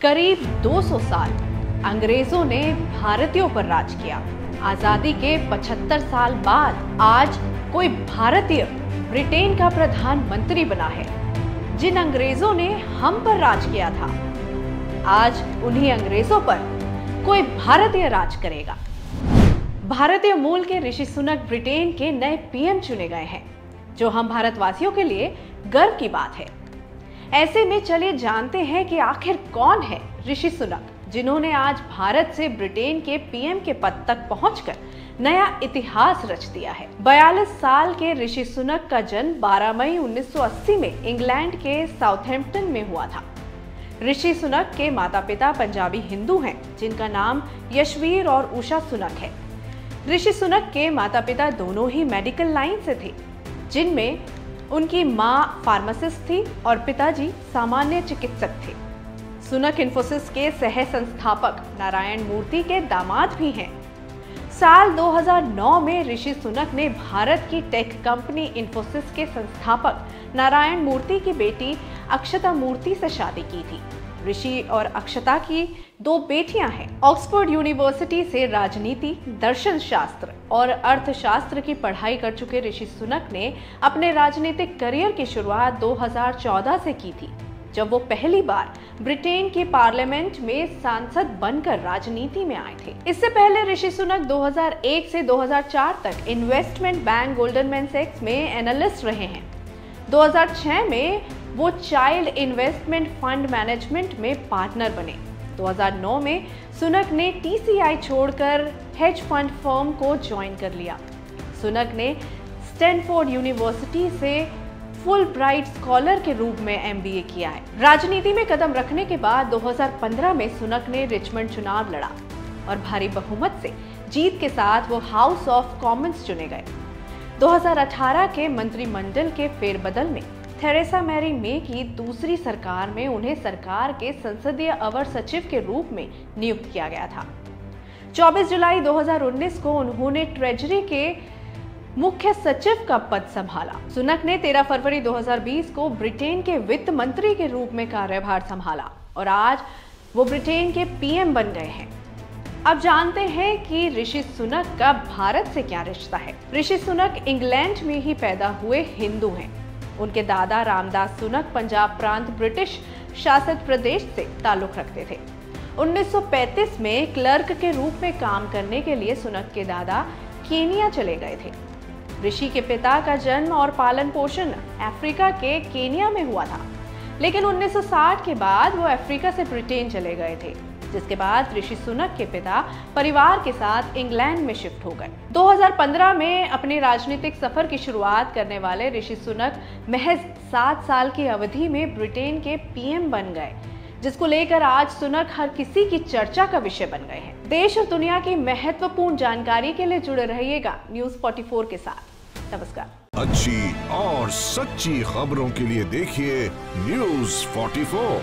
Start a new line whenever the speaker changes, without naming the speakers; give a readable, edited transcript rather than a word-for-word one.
करीब 200 साल अंग्रेजों ने भारतीयों पर राज किया। आजादी के 75 साल बाद आज कोई भारतीय ब्रिटेन का प्रधानमंत्री बना है। जिन अंग्रेजों ने हम पर राज किया था, आज उन्हीं अंग्रेजों पर कोई भारतीय राज करेगा। भारतीय मूल के ऋषि सुनक ब्रिटेन के नए पीएम चुने गए हैं, जो हम भारतवासियों के लिए गर्व की बात है। ऐसे में चलिए जानते हैं कि आखिर कौन है ऋषि सुनक, जिन्होंने आज भारत से ब्रिटेन के पीएम के पद तक पहुंचकर नया इतिहास रच दिया है। 42 साल के ऋषि सुनक का जन्म 12 मई 1980 में इंग्लैंड के साउथहैम्पटन में हुआ था। ऋषि सुनक के माता पिता पंजाबी हिंदू हैं, जिनका नाम यशवीर और उषा सुनक है। ऋषि सुनक के माता पिता दोनों ही मेडिकल लाइन से थे, जिनमें उनकी मां फार्मासिस्ट थी और पिताजी सामान्य चिकित्सक थे। सुनक इन्फोसिस के सह संस्थापक नारायण मूर्ति के दामाद भी हैं। साल 2009 में ऋषि सुनक ने भारत की टेक कंपनी इन्फोसिस के संस्थापक नारायण मूर्ति की बेटी अक्षता मूर्ति से शादी की थी। ऋषि और अक्षता की 2 बेटियां हैं। ऑक्सफोर्ड यूनिवर्सिटी से राजनीति, दर्शन शास्त्र और अर्थशास्त्र की पढ़ाई कर चुके ऋषि सुनक ने अपने राजनीतिक करियर की शुरुआत 2014 से की थी, जब वो पहली बार ब्रिटेन के पार्लियामेंट में सांसद बनकर राजनीति में आए थे। इससे पहले ऋषि सुनक 2001 से 2004 तक इन्वेस्टमेंट बैंक गोल्डमैन सैक्स में एनालिस्ट रहे हैं। 2006 में वो चाइल्ड इन्वेस्टमेंट फंड मैनेजमेंट में पार्टनर बने। 2009 में सुनक ने टीसीआई छोड़कर हेज फंड फर्म को ज्वाइन कर लिया। सुनक ने स्टैनफोर्ड यूनिवर्सिटी से फुल ब्राइट स्कॉलर के रूप में एमबीए किया है। राजनीति में कदम रखने के बाद 2015 में सुनक ने रिचमंड चुनाव लड़ा और भारी बहुमत से जीत के साथ वो हाउस ऑफ कॉमन्स चुने गए। 2018 के मंत्रिमंडल के फेरबदल में थेरेसा मैरी मे की दूसरी सरकार में उन्हें सरकार के संसदीय अवर सचिव के रूप में नियुक्त किया गया था। 24 जुलाई 2019 को उन्होंने ट्रेजरी के मुख्य सचिव का पद संभाला। सुनक ने 13 फरवरी 2020 को ब्रिटेन के वित्त मंत्री के रूप में कार्यभार संभाला और आज वो ब्रिटेन के पीएम बन गए हैं। अब जानते हैं कि ऋषि सुनक का भारत से क्या रिश्ता है। ऋषि सुनक इंग्लैंड में ही पैदा हुए हिंदू हैं। उनके दादा रामदास सुनक पंजाब प्रांत ब्रिटिश शासित प्रदेश से ताल्लुक रखते थे। 1935 में क्लर्क के रूप में काम करने के लिए सुनक के दादा केनिया चले गए थे। ऋषि के पिता का जन्म और पालन पोषण अफ्रीका के केनिया में हुआ था, लेकिन 1960 के बाद वो अफ्रीका से ब्रिटेन चले गए थे, जिसके बाद ऋषि सुनक के पिता परिवार के साथ इंग्लैंड में शिफ्ट हो गए। 2015 में अपने राजनीतिक सफर की शुरुआत करने वाले ऋषि सुनक महज 7 साल की अवधि में ब्रिटेन के पीएम बन गए, जिसको लेकर आज सुनक हर किसी की चर्चा का विषय बन गए हैं। देश और दुनिया की महत्वपूर्ण जानकारी के लिए जुड़े रहिएगा न्यूज़ 44 के साथ। नमस्कार।
अच्छी और सच्ची खबरों के लिए देखिए न्यूज़ 44।